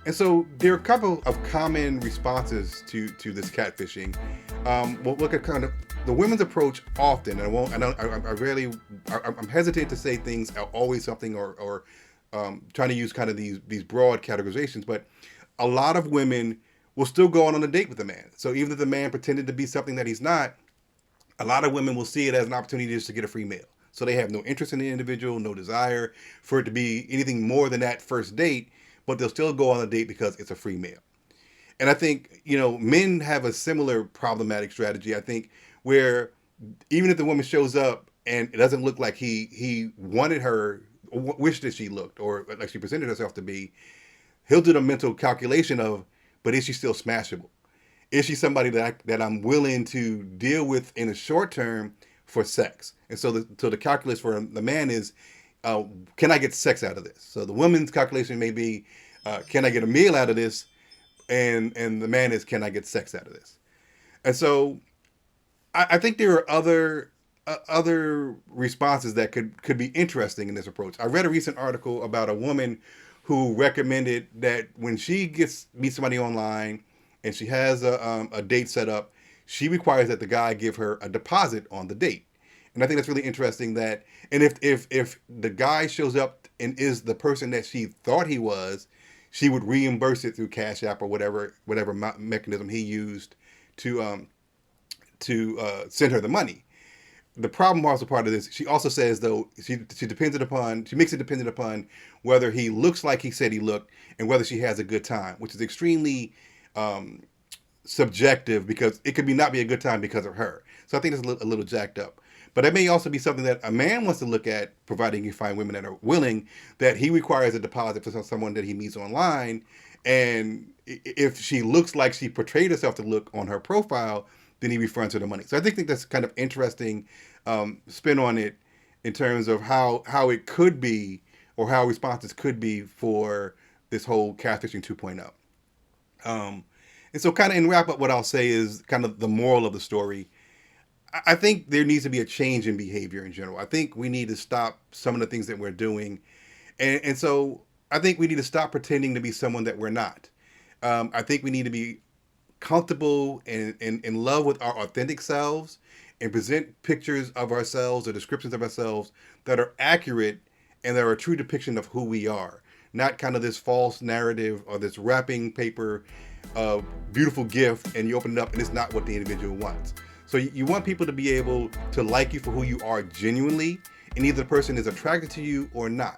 And so there are a couple of common responses to this catfishing. We'll look at kind of the women's approach often, and I won't. I don't. I rarely. I'm hesitant to say things are always something, or trying to use kind of these broad categorizations. But a lot of women will still go on a date with a man. So even if the man pretended to be something that he's not, a lot of women will see it as an opportunity just to get a free meal. So they have no interest in the individual, no desire for it to be anything more than that first date, but they'll still go on a date because it's a free meal. And I think, men have a similar problematic strategy. I think where even if the woman shows up and it doesn't look like he wanted her, or wished that she looked, or like she presented herself to be, he'll do the mental calculation of, but is she still smashable? Is she somebody that I'm willing to deal with in the short term for sex? And so the calculus for the man is, can I get sex out of this? So the woman's calculation may be, can I get a meal out of this? And the man is, can I get sex out of this? And so I think there are other responses that could be interesting in this approach. I read a recent article about a woman who recommended that when she meets somebody online and she has a date set up, she requires that the guy give her a deposit on the date. And I think that's really interesting. And if the guy shows up and is the person that she thought he was, she would reimburse it through Cash App or whatever mechanism he used to send her the money. The problem also part of this, she also says though she makes it dependent upon whether he looks like he said he looked and whether she has a good time, which is extremely um, subjective because it could be not be a good time because of her. So I think it's a little jacked up. But it may also be something that a man wants to look at, providing you find women that are willing, that he requires a deposit for someone that he meets online. And if she looks like she portrayed herself to look on her profile, then he refunds her the money. So I think that's kind of interesting spin on it in terms of how it could be or how responses could be for this whole catfishing 2.0. And so kind of in wrap up, what I'll say is kind of the moral of the story. I think there needs to be a change in behavior in general. I think we need to stop some of the things that we're doing. And so I think we need to stop pretending to be someone that we're not. I think we need to be comfortable and in love with our authentic selves and present pictures of ourselves or descriptions of ourselves that are accurate and that are a true depiction of who we are. Not kind of this false narrative or this wrapping paper beautiful gift and you open it up and it's not what the individual wants. So you want people to be able to like you for who you are genuinely, and either the person is attracted to you or not.